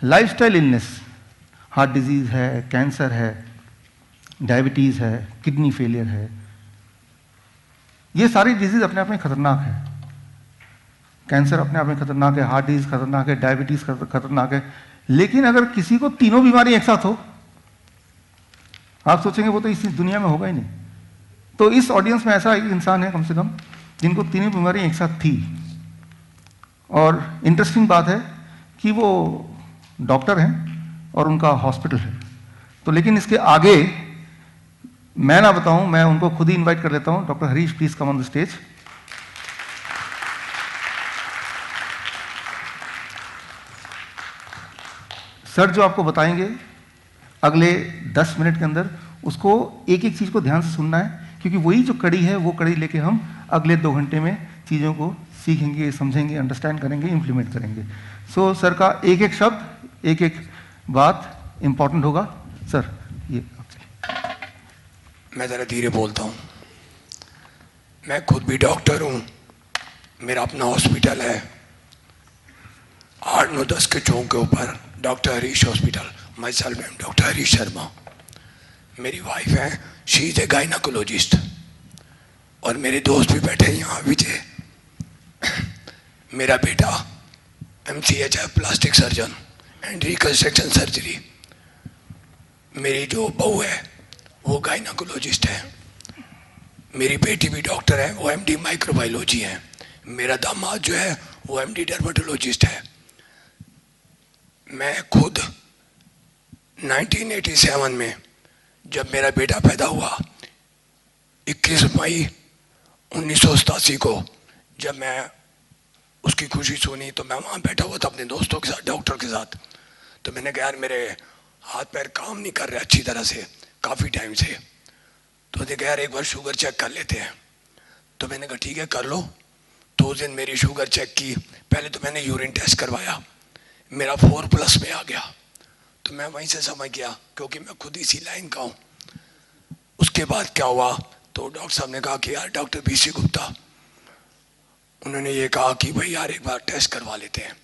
Lifestyle illness, heart disease है, cancer है, diabetes है, किडनी फेलियर है, ये सारी डिजीज़ अपने आप में खतरनाक है। कैंसर अपने आप में खतरनाक है, हार्ट डिजीज़ खतरनाक है, डायबिटीज़ खतरनाक है। लेकिन अगर किसी को तीनों बीमारी एक साथ हो, आप सोचेंगे वो तो इस दुनिया में होगा ही नहीं। तो इस ऑडियंस में ऐसा एक इंसान है कम से कम जिनको तीनों बीमारी एक साथ थी। और इंटरेस्टिंग बात है कि वो डॉक्टर हैं और उनका हॉस्पिटल है। तो लेकिन इसके आगे मैं ना बताऊं, मैं उनको खुद ही इनवाइट कर लेता हूं। Doctor Harish, please come on the stage. Sir जो आपको बताएंगे अगले 10 मिनट के अंदर, उसको एक एक चीज को ध्यान से सुनना है, क्योंकि वही जो कड़ी है वो कड़ी लेके हम अगले 2 घंटे में चीज़ों को सीखेंगे, समझेंगे, अंडरस्टैंड करेंगे, इंप्लीमेंट करेंगे। सो सर का एक एक शब्द, एक एक बात इंपॉर्टेंट होगा। सर ये मैं ज़रा धीरे बोलता हूँ। मैं खुद भी डॉक्टर हूँ, मेरा अपना हॉस्पिटल है 8-9-10 के चौक के ऊपर, doctor Harish hospital. My self M doctor Harish Sharma. मेरी वाइफ है, शी इज़ ए गायनाकोलॉजिस्ट। और मेरे दोस्त भी बैठे हैं यहाँ, विजय। मेरा बेटा MCH है, plastic surgeon and reconstruction surgery. मेरी जो बहू है वो गायनाकोलॉजिस्ट है। मेरी बेटी भी डॉक्टर है, वो MD माइक्रोबायोलॉजी है। मेरा दामाद जो है वो MD डर्मेटोलॉजिस्ट है। मैं खुद 1987 में जब मेरा बेटा पैदा हुआ, 21 मई 1987 को जब मैं उसकी खुशी सुनी तो मैं वहाँ बैठा हुआ था अपने दोस्तों के साथ, डॉक्टर के साथ। तो मैंने कहा यार मेरे हाथ पैर काम नहीं कर रहे अच्छी तरह से काफ़ी टाइम से। तो देखा यार एक बार शुगर चेक कर लेते हैं। तो मैंने कहा ठीक है कर लो। तो उस दिन मेरी शुगर चेक की। पहले तो मैंने यूरिन टेस्ट करवाया, मेरा 4+ में आ गया। तो मैं वहीं से समझ गया, क्योंकि मैं खुद इसी लाइन का हूँ। उसके बाद क्या हुआ, तो डॉक्टर साहब ने कहा कि यार डॉक्टर BC गुप्ता, उन्होंने ये कहा कि भाई यार एक बार टेस्ट करवा लेते हैं।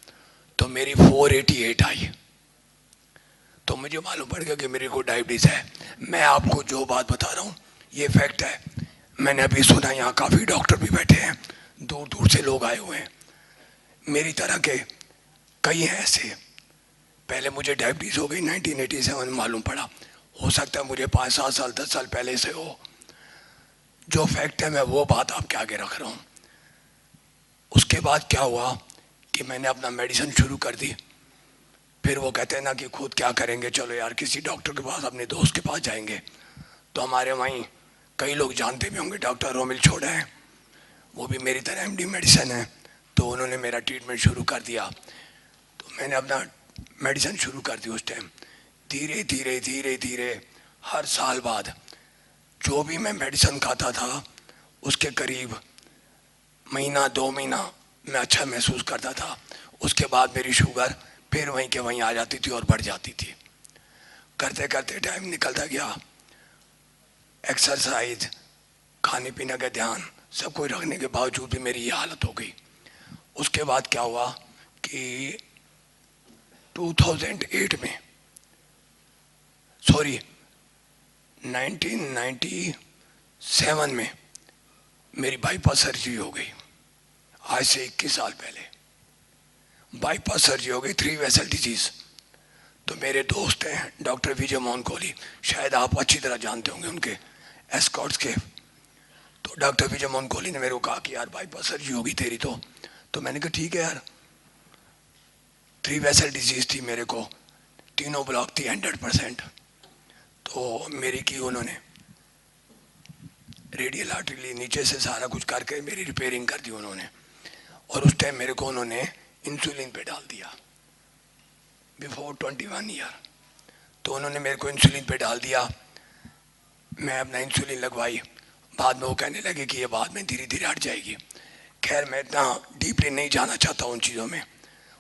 तो मेरी 488 आई। तो मुझे मालूम पड़ गया कि मेरे को डायबिटीज़ है। मैं आपको जो बात बता रहा हूँ ये फैक्ट है। मैंने अभी सुना यहाँ काफ़ी डॉक्टर भी बैठे हैं, दूर दूर से लोग आए हुए हैं, मेरी तरह के कई हैं ऐसे। पहले मुझे डायबिटीज़ हो गई 1987 में मालूम पड़ा। हो सकता है मुझे 5-7 साल 10 साल पहले से हो। जो फैक्ट है मैं वो बात आपके आगे रख रहा हूँ। उसके बाद क्या हुआ कि मैंने अपना मेडिसिन शुरू कर दी। फिर वो कहते हैं ना कि खुद क्या करेंगे, चलो यार किसी डॉक्टर के पास, अपने दोस्त के पास जाएंगे। तो हमारे वहीं कई लोग जानते भी होंगे, डॉक्टर रोमिल छोड़ा है, वो भी मेरी तरह MD मेडिसिन है। तो उन्होंने मेरा ट्रीटमेंट शुरू कर दिया। तो मैंने अपना मेडिसिन शुरू कर दी। उस टाइम धीरे धीरे धीरे धीरे हर साल बाद जो भी मैं मेडिसिन खाता था उसके करीब महीना 2 महीना मैं अच्छा महसूस करता था। उसके बाद मेरी शुगर फिर वहीं के वहीं आ जाती थी और बढ़ जाती थी। करते करते टाइम निकलता गया। एक्सरसाइज, खाने पीने का ध्यान, सब कुछ रखने के बावजूद भी मेरी ये हालत हो गई। उसके बाद क्या हुआ कि 2008 में, सॉरी 1997 में मेरी बाईपास सर्जरी हो गई। आज से 21 साल पहले बाईपास सर्जरी हो गई, 3 वेसल डिजीज। तो मेरे दोस्त हैं डॉक्टर विजय मोहन कोहली, शायद आप अच्छी तरह जानते होंगे उनके एस्कॉट्स के। तो डॉक्टर विजय मोहन कोहली ने मेरे को कहा कि यार बाईपास सर्जरी होगी तेरी। तो मैंने कहा ठीक है यार। 3 वेसल डिजीज थी मेरे को, तीनों ब्लॉक थी 100%। तो मेरी की उन्होंने रेडियल आर्टरी ली, नीचे से सारा कुछ करके मेरी रिपेयरिंग कर दी उन्होंने। और उस टाइम मेरे को उन्होंने इंसुलिन पे डाल दिया बिफोर 21 ईयर। तो उन्होंने मेरे को इंसुलिन पे डाल दिया। मैं अपना इंसुलिन लगवाई। बाद में वो कहने लगे कि ये बाद में धीरे धीरे हट जाएगी। खैर मैं इतना डीपली नहीं जाना चाहता उन चीज़ों में।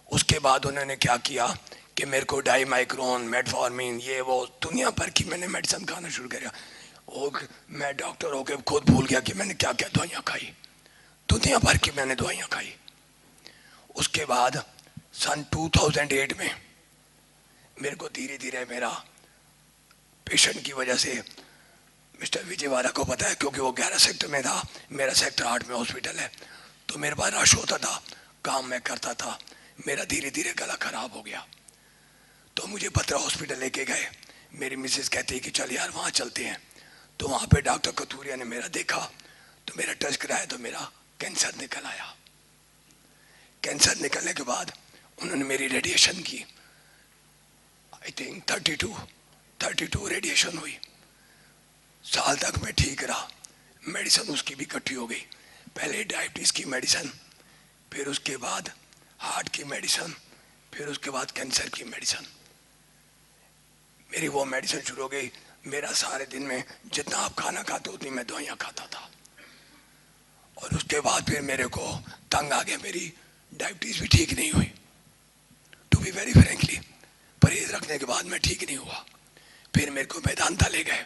उसके बाद उन्होंने क्या किया कि मेरे को डाईमाइक्रोन, मेटफॉर्मिन, ये वो दुनिया भर की मैंने मेडिसिन खाना शुरू किया। और मैं डॉक्टर होकर खुद भूल गया कि मैंने क्या क्या दवाइयाँ खाई। दुनिया भर की मैंने दवाइयाँ खाई। उसके बाद सन 2008 में मेरे को धीरे धीरे मेरा पेशेंट की वजह से मिस्टर विजयवाड़ा को पता है, क्योंकि वो 11 सेक्टर में था, मेरा सेक्टर 8 में हॉस्पिटल है, तो मेरे पास रश होता था, काम मैं करता था, मेरा धीरे धीरे गला खराब हो गया। तो मुझे बत्रा हॉस्पिटल लेके गए। मेरी मिसेस कहती है कि चल यार वहाँ चलते हैं। तो वहाँ पे डॉक्टर कथूरिया ने मेरा देखा, तो मेरा टेस्ट कराया, तो मेरा कैंसर निकल आया। कैंसर निकलने के बाद उन्होंने मेरी रेडिएशन की, आई थिंक 32 रेडिएशन हुई। साल तक मैं ठीक रहा। मेडिसिन उसकी भी इकट्ठी हो गई, पहले डायबिटीज़ की मेडिसिन, फिर उसके बाद हार्ट की मेडिसिन, फिर उसके बाद कैंसर की मेडिसिन। मेरी वो मेडिसिन शुरू हो गई। मेरा सारे दिन में जितना आप खाना खाते उतनी मैं दवाइयाँ खाता था। और उसके बाद फिर मेरे को तंग आ गया, मेरी डायबिटीज़ भी ठीक नहीं हुई। टू बी वेरी फ्रेंकली, परहेज रखने के बाद मैं ठीक नहीं हुआ। फिर मेरे को वेदांता ले गए।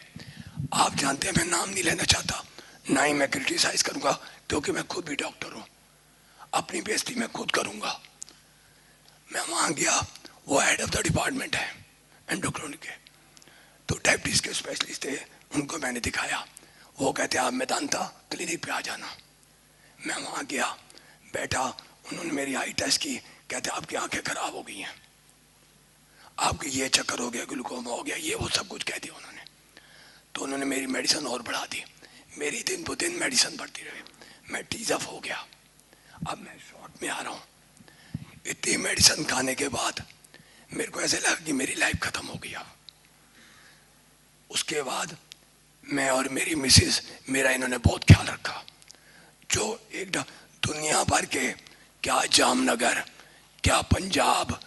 आप जानते हैं मैं नाम नहीं लेना चाहता, ना ही मैं क्रिटिसाइज करूँगा, क्योंकि मैं खुद भी डॉक्टर हूँ, अपनी बेइज्जती मैं खुद करूँगा। मैं वहाँ गया, वो हेड ऑफ द डिपार्टमेंट है एंडोक्राइन के, तो डायबिटीज़ के स्पेशलिस्ट थे, उनको मैंने दिखाया। वो कहते आप वेदांता क्लिनिक पे आ जाना। मैं वहाँ गया, बैठा, उन्होंने मेरी आई टेस्ट की, कहते आपकी आंखें खराब हो गई हैं, आपके ये चक्कर हो गया, ग्लूकोमा हो गया, ये वो सब कुछ कह दिया उन्होंने। तो उन्होंने मेरी मेडिसिन और बढ़ा दी, मेरी दिन ब दिन मेडिसिन बढ़ती रही, मैं टीज अप हो गया। अब मैं शॉर्ट में आ रहा हूँ। इतनी मेडिसिन खाने के बाद मेरे को ऐसे लगा कि मेरी लाइफ खत्म हो गई। उसके बाद मैं और मेरी मिसेस, मेरा इन्होंने बहुत ख्याल रखा। जो एक दुनिया भर के, क्या जामनगर, क्या पंजाब,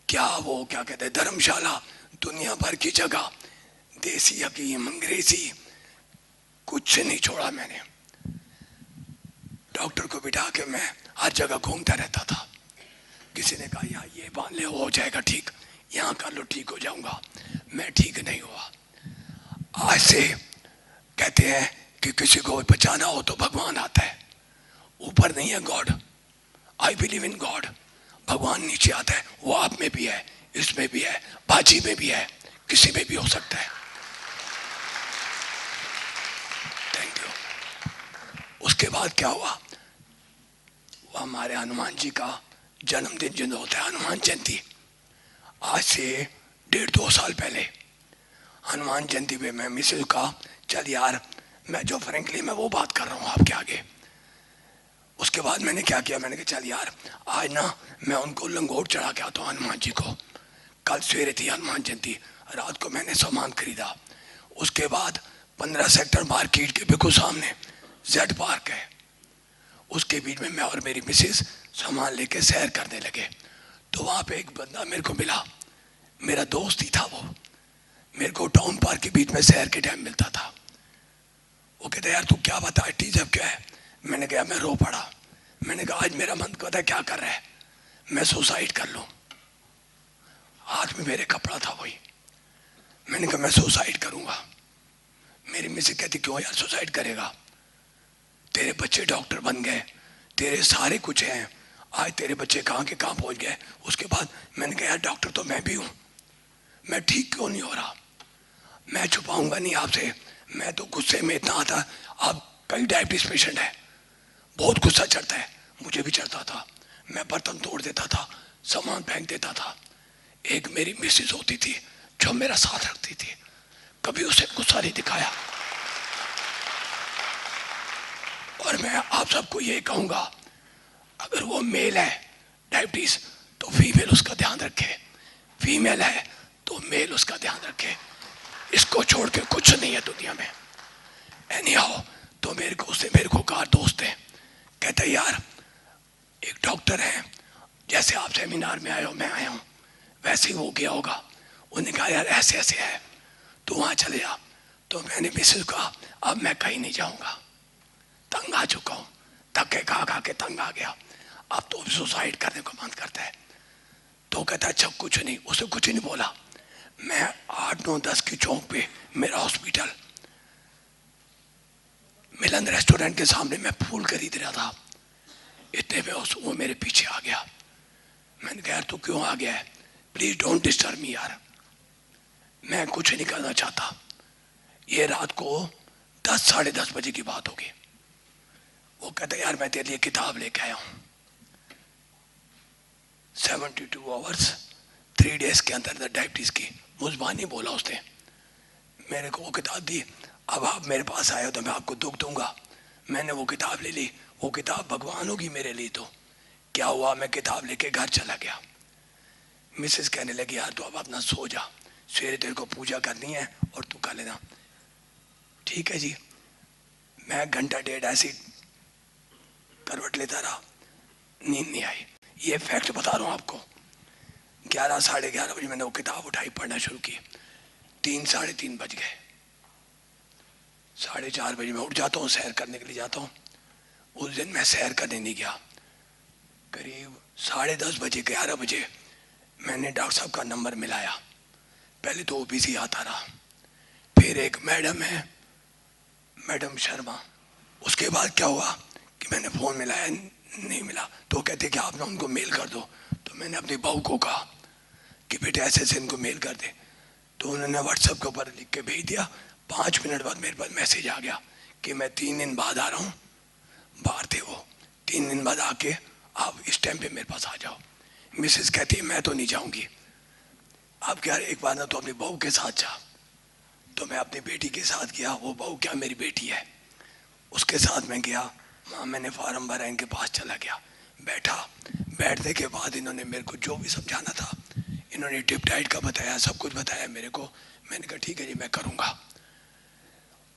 क्या वो क्या कहते हैं धर्मशाला, दुनिया भर की जगह, देसी हकीम, अंग्रेजी, कुछ नहीं छोड़ा मैंने। डॉक्टर को बिठा के मैं हर जगह घूमता रहता था। किसी ने कहा यहाँ ये बांध ले, हो जाएगा ठीक, यहाँ कर लो ठीक हो जाऊंगा, मैं ठीक नहीं हुआ। आज से कहते हैं कि किसी को बचाना हो तो भगवान आता है, ऊपर नहीं है God. I believe in God. भगवान नीचे आता है, वो आप में भी है, इसमें भी है, बाजी में भी है, किसी में भी हो सकता है। Thank you. उसके बाद क्या हुआ, वो हमारे हनुमान जी का जन्मदिन जो होता है, हनुमान जयंती, आज से 1.5-2 साल पहले हनुमान जयंती पे मैं मिसेज का, चल यार, मैं जो फ्रेंकली मैं वो बात कर रहा हूँ आपके आगे। उसके बाद मैंने क्या किया, मैंने कहा चल यार आज ना मैं उनको लंगोट चढ़ा के आता हूँ हनुमान जी को। कल सवेरे थी हनुमान जयंती, रात को मैंने सामान खरीदा। उसके बाद 15 सेक्टर मार्केट के बिल्कुल सामने जेड पार्क है, उसके बीच में मैं और मेरी मिसेस सामान लेके सैर करने लगे। तो वहाँ पे एक बंदा मेरे को मिला, मेरा दोस्त ही था वो। मेरे को टाउन पार्क के बीच में सैर के टाइम मिलता था। वो कहता यार तू क्या बता, टीजब क्या है? मैंने कहा मैं रो पड़ा। मैंने कहा आज मेरा मन कहता है क्या कर रहा है, मैं सुसाइड कर लूँ। हाथ में मेरे कपड़ा था वही। मैंने कहा मैं सुसाइड करूँगा। मेरी मिसेस कहती क्यों यार सुसाइड करेगा, तेरे बच्चे डॉक्टर बन गए, तेरे सारे कुछ हैं, आज तेरे बच्चे कहाँ के कहाँ पहुँच गए। उसके बाद मैंने कहा यार डॉक्टर तो मैं भी हूँ, मैं ठीक क्यों नहीं हो रहा। मैं छुपाऊंगा नहीं आपसे, मैं तो गुस्से में इतना आता। आप कई डायबिटीज पेशेंट है, बहुत गुस्सा चढ़ता है, मुझे भी चढ़ता था। मैं बर्तन तोड़ देता था, सामान फेंक देता था। एक मेरी मिसेज होती थी जो मेरा साथ रखती थी, कभी उसे गुस्सा नहीं दिखाया। और मैं आप सबको ये कहूंगा, अगर वो मेल है डायबिटीज तो फीमेल उसका ध्यान रखे, फीमेल है तो मेल उसका ध्यान रखे। इसको छोड़ के कुछ नहीं है दुनिया में। एनी हाउ, तो मेरे को कहा दोस्त है, कहते यार एक डॉक्टर है, जैसे आप सेमिनार में आए हो मैं आया हूँ वैसे ही वो गया होगा। उन्होंने कहा यार ऐसे ऐसे है, तो वहाँ चले जा। तो मैंने मिसेज कहा अब मैं कहीं नहीं जाऊँगा, तंग आ चुका हूँ, धक्के खा के तंग आ गया, अब तो सुसाइड करने को मन करता है। तो कहता अच्छा कुछ नहीं, उसे कुछ नहीं बोला। मैं 8, 9, 10 की चौक पे मेरा हॉस्पिटल, मिलन रेस्टोरेंट के सामने मैं फूल खरीद रहा था। इतने में वो मेरे पीछे आ गया। मैंने कहा यार तू क्यों आ गया है, प्लीज डोंट डिस्टर्ब मी यार, मैं कुछ नहीं करना चाहता। ये रात को 10 साढ़े 10 बजे की बात होगी। वो कहता यार मैं तेरे लिए किताब लेके आया हूँ, 72 आवर्स 3 डेज के अंदर डायबिटीज की। मुजबानी बोला उसने, मेरे को वो किताब दी। अब आप मेरे पास आए हो तो मैं आपको दुख दूंगा। मैंने वो किताब ले ली। वो किताब भगवान होगी मेरे लिए। तो क्या हुआ, मैं किताब लेके घर चला गया। मिसेस कहने लगी यार तू अब अपना सो जा, सवेरे तेरे को पूजा करनी है और तू कर लेना। ठीक है जी। मैं घंटा डेढ़ ऐसी करवट लेता रहा, नींद नहीं आई। ये फैक्ट बता रहा हूँ आपको। 11 साढ़े 11 बजे मैंने वो किताब उठाई, पढ़ना शुरू की। 3 साढ़े 3 बज गए। 4:30 बजे मैं उठ जाता हूँ, सैर करने के लिए जाता हूँ। उस दिन मैं सैर करने नहीं गया। करीब 10:30 बजे 11 बजे मैंने डॉक्टर साहब का नंबर मिलाया। पहले तो वो बिजी आता रहा, फिर एक मैडम है, मैडम शर्मा। उसके बाद क्या हुआ कि मैंने फ़ोन मिलाया, नहीं मिला। तो कहते कि आप ना उनको मेल कर दो। तो मैंने अपनी बहू को कहा कि बेटे ऐसे ऐसे इनको मेल कर दे। तो उन्होंने व्हाट्सएप के ऊपर लिख के भेज दिया। 5 मिनट बाद मेरे पास मैसेज आ गया कि मैं 3 दिन बाद आ रहा हूँ। बाहर थे वो, 3 दिन बाद आके आप इस टाइम पे मेरे पास आ जाओ। मिसेस कहती है मैं तो नहीं जाऊंगी। आप क्या, एक बार ना तो अपनी बहू के साथ जा। तो मैं अपनी बेटी के साथ गया। वो बहू क्या मेरी बेटी है, उसके साथ मैं गया। वहाँ मैंने फार्म भरा, इनके पास चला गया, बैठा। बैठने के बाद इन्होंने मेरे को जो भी समझाना था, इन्होंने टिप डाइट का बताया, सब कुछ बताया मेरे को। मैंने कहा ठीक है जी मैं करूँगा।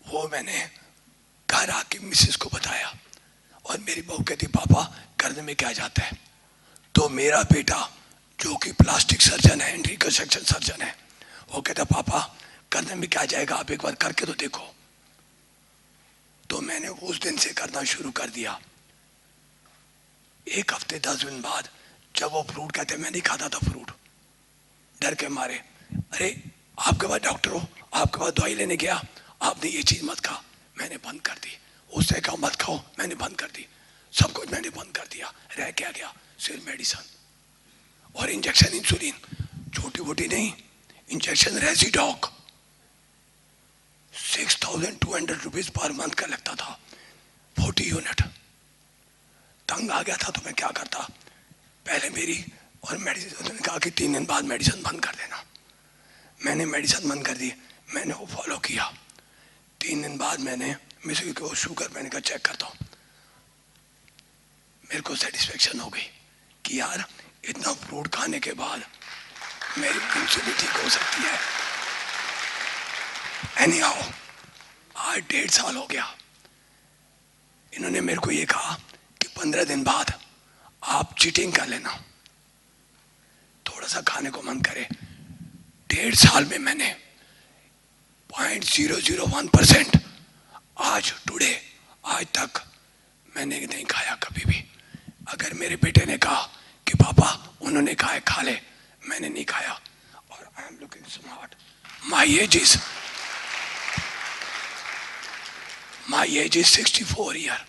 वो मैंने घर आके मिसेस को बताया और मेरी बहू कहती पापा करने में क्या जाता है। तो मेरा बेटा जो कि प्लास्टिक सर्जन है, रिकंस्ट्रक्शन सर्जन है, वो कहता पापा करने में क्या जाएगा, आप एक बार करके तो देखो। तो मैंने उस दिन से करना शुरू कर दिया। 1 हफ्ते 10 दिन बाद जब वो फ्रूट कहते, मैं नहीं खाता था फ्रूट डर के मारे। अरे आपके पास डॉक्टर हो, आपके पास दवाई लेने गया, आपने ये चीज मत खा, मैंने बंद कर दी। उससे कहा मत खाओ, मैंने बंद कर दी। सब कुछ मैंने बंद कर दिया। रह क्या गया, सिर्फ मेडिसिन और इंजेक्शन, इंसुलिन, छोटी मोटी नहीं, इंजेक्शन रेजिडॉक 6,200 रुपीज पर मंथ का लगता था, 40 यूनिट। तंग आ गया था तो मैं क्या करता, पहले मेरी और मेडिसिन, उन्होंने कहा कि 3 दिन बाद मेडिसिन बंद कर देना। मैंने मेडिसिन बंद कर दी, मैंने वो फॉलो किया। 3 दिन बाद मैंने मिसेस को शुगर मैंने कहा चेक करता हूँ। मेरे को सेटिस्फेक्शन हो गई कि यार इतना फ्रूट खाने के बाद मेरी इंसुलिन ठीक हो सकती है। एनी हाउ आज 1.5 साल हो गया। इन्होंने मेरे को ये कहा कि 15 दिन बाद आप चीटिंग कर लेना, थोड़ा सा खाने को मन करे। 1.5 साल में मैंने 0.001% आज टुडे आज तक मैंने नहीं खाया कभी भी। अगर मेरे बेटे ने कहा कि पापा उन्होंने कहा है खा ले, मैंने नहीं खाया। और I am looking smart. My age is 64 year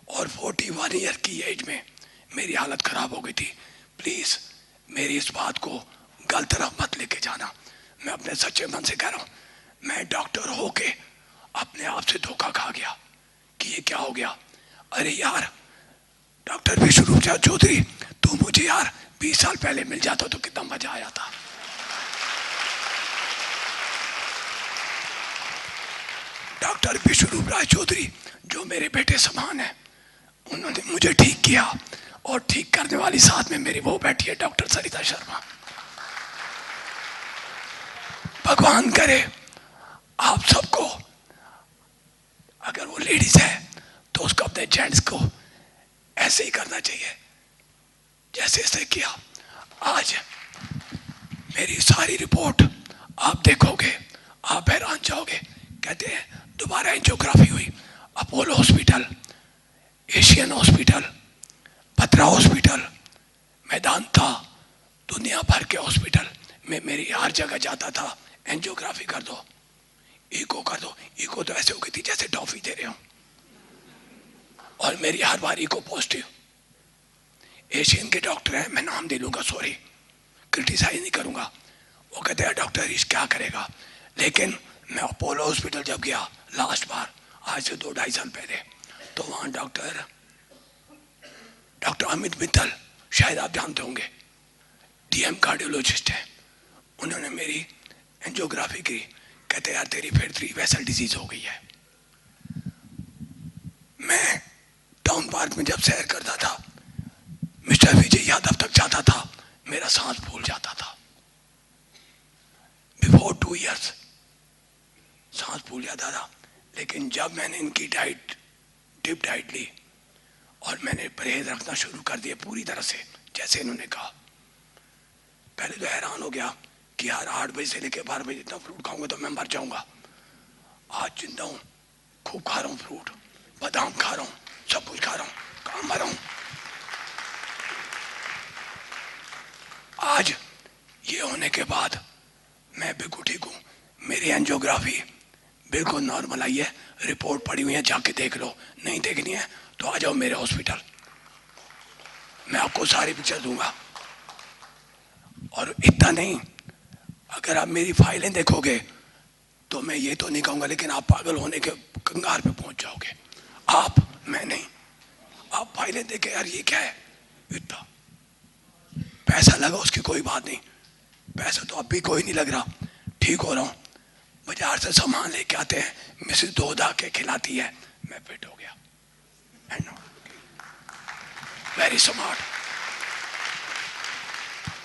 और 41 ईयर की एज में मेरी हालत खराब हो गई थी। प्लीज मेरी इस बात को गलत तरफ मत लेके जाना। मैं अपने सच्चे मन से कह रहा हूं, मैं डॉक्टर होके अपने आप से धोखा खा गया कि ये क्या हो गया। अरे यार डॉक्टर विष्णुरूप चौधरी, तू मुझे यार 20 साल पहले मिल जाता तो कितना मजा आया था। डॉक्टर विष्णुरूप चौधरी जो मेरे बेटे समान है, उन्होंने मुझे ठीक किया और ठीक करने वाली साथ में मेरी वो बैठी है डॉक्टर सरिता शर्मा। भगवान करे आप सबको, अगर वो लेडीज है तो उसको अपने जेंट्स को ऐसे ही करना चाहिए जैसे ऐसे किया। आज मेरी सारी रिपोर्ट आप देखोगे आप हैरान जाओगे। कहते हैं दोबारा एंजियोग्राफी हुई, अपोलो हॉस्पिटल, एशियन हॉस्पिटल, पत्रा हॉस्पिटल, मेदांता, दुनिया भर के हॉस्पिटल में मेरी हर जगह जाता था, एंजियोग्राफी कर दो, इको कर दो। इको तो ऐसे हो गई थी जैसे टॉफी दे रहे हो, और मेरी हर बार इको पॉजिटिव। एशियन के डॉक्टर हैं, मैं नाम दे लूंगा, सॉरी क्रिटिसाइज नहीं करूंगा, वो कहते हैं डॉक्टर हरीश क्या करेगा। लेकिन मैं अपोलो हॉस्पिटल जब गया लास्ट बार, आज से 2-2.5 साल पहले, तो वहाँ डॉक्टर अमित मित्तल, शायद आप जानते होंगे, डीएम कार्डियोलॉजिस्ट है, उन्होंने मेरी एंजियोग्राफी की। कहते यार तेरी फिर 3 वेसल डिजीज हो गई है। मैं टाउन पार्क में जब सैर करता था, मिस्टर विजय यादव तक जाता था, मेरा सांस फूल जाता था। बिफोर 2 years सांस फूल जाता था। लेकिन जब मैंने इनकी डाइट, डिप डाइट ली और मैंने परहेज रखना शुरू कर दिया पूरी तरह से जैसे इन्होंने कहा, पहले तो हैरान हो गया कि यार 8 बजे से लेकर 12 बजे इतना फ्रूट खाऊंगा तो मैं मर जाऊंगा। आज जिंदा हूं, खूब खा रहा हूं फ्रूट, बादाम खा रहा हूं, सब कुछ खा रहा हूं, कहां मरा हूं। आज ये होने के बाद मैं बिल्कुल ठीक हूं। मेरी एंजियोग्राफी बिल्कुल नॉर्मल आई है, रिपोर्ट पड़ी हुई है, जाके देख लो। नहीं देखनी है तो आ जाओ मेरे हॉस्पिटल, मैं आपको सारी पिक्चर दूंगा। और इतना नहीं, अगर आप मेरी फाइलें देखोगे तो मैं ये तो नहीं कहूंगा, लेकिन आप पागल होने के कंगार पे पहुंच जाओगे। आप, मैं नहीं, आप फाइलें देखे यार ये क्या है, इतना पैसा लगा उसकी कोई बात नहीं, पैसा तो अब भी कोई नहीं लग रहा, ठीक हो रहा हूं। बाजार से सामान लेके आते हैं, मिसेस दोधा के खिलाती है, मैं फिट हो गया। Very smart.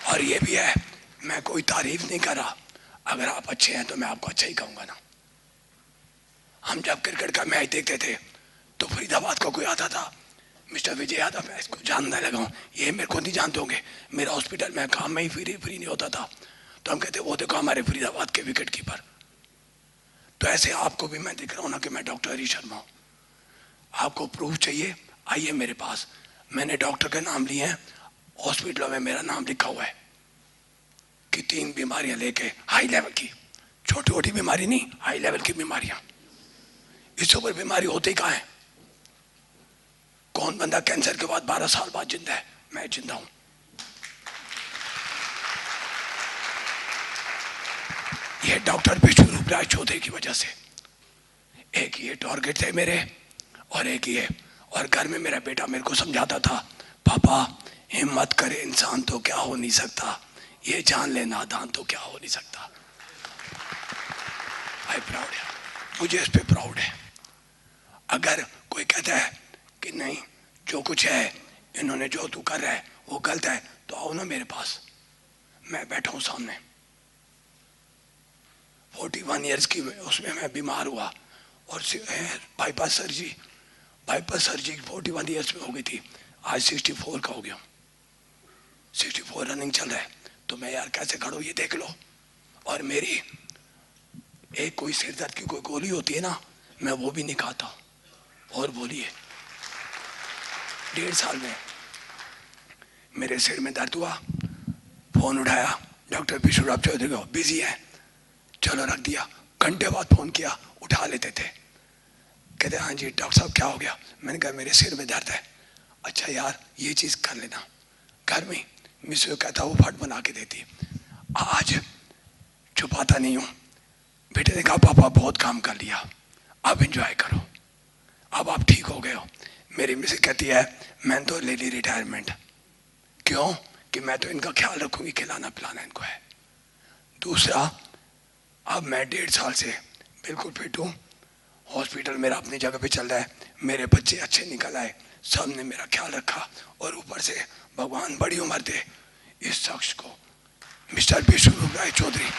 और ये भी है, मैं कोई तारीफ नहीं कर रहा, अगर आप अच्छे हैं तो मैं आपको अच्छा ही कहूंगा ना। हम जब क्रिकेट का मैच देखते थे तो फरीदाबाद का कोई आता था, मिस्टर विजय यादव, मैं इसको जानने लगा हूँ, ये मेरे को नहीं जानते होंगे, मेरा हॉस्पिटल में काम में ही फ्री नहीं होता था। तो हम कहते वो देखो हमारे फरीदाबाद के विकेट कीपर। तो ऐसे आपको भी मैं दिख रहा हूँ ना कि मैं डॉक्टर हरीश शर्मा हूँ। आपको प्रूफ चाहिए, आइए मेरे पास, मैंने डॉक्टर के नाम लिए हैं, हॉस्पिटलों में मेरा नाम लिखा हुआ है कि 3 बीमारियां लेके, हाई लेवल की, छोटी छोटी बीमारी नहीं, हाई लेवल की बीमारियां। इससे ऊपर बीमारी होती कहाँ है? कौन बंदा कैंसर के बाद 12 साल बाद जिंदा है? मैं जिंदा हूं। ये डॉक्टर विष्णु राज चौधरी की वजह से। एक ये टारगेट थे मेरे और एक ये, और घर में मेरा बेटा मेरे को समझाता था, पापा हिम्मत करे इंसान तो क्या हो नहीं सकता, ये जान ले नादान तो क्या हो नहीं सकता। आई प्राउड है, मुझे इस पे प्राउड है। अगर कोई कहता है कि नहीं जो कुछ है इन्होंने जो तू कर रहा है वो गलत है, तो आओ ना मेरे पास, मैं बैठा हूं सामने। 41 ईयर्स की उसमें मैं बीमार हुआ और बाईपास सर्जरी 41 ईयर्स में हो गई थी, आज 64 का हो गया, 64 रनिंग चल रहा है। तो मैं यार कैसे खड़ो ये देख लो। और मेरी एक कोई सिर दर्द की कोई गोली होती है ना, मैं वो भी नहीं खाता। और बोलिए 1.5 साल में मेरे सिर में दर्द हुआ, फोन उठाया, डॉक्टर विष्णु चौधरी को, बिजी है, चलो रख दिया। घंटे बाद फोन किया, उठा लेते थे, कहते हाँ जी डॉक्टर साहब क्या हो गया? मैंने कहा मेरे सिर में दर्द है। अच्छा यार ये चीज कर लेना, घर में मिस कहता वो फट बना के देती। आज छुपाता नहीं हूं। बेटे ने कहा पापा बहुत काम कर लिया, अब एंजॉय करो, अब आप ठीक हो गए हो। मेरी मिसेस कहती है मैंने तो ले ली रिटायरमेंट। क्यों? कि मैं तो इनका ख्याल रखूंगी, खिलाना पिलाना इनको है। दूसरा, अब मैं 1.5 साल से बिल्कुल फिट हूँ, हॉस्पिटल मेरा अपनी जगह पे चल रहा है, मेरे बच्चे अच्छे निकल आए, सब ने मेरा ख्याल रखा, और ऊपर से भगवान बड़ी उम्र दे इस शख्स को, मिस्टर विष्णु राय चौधरी।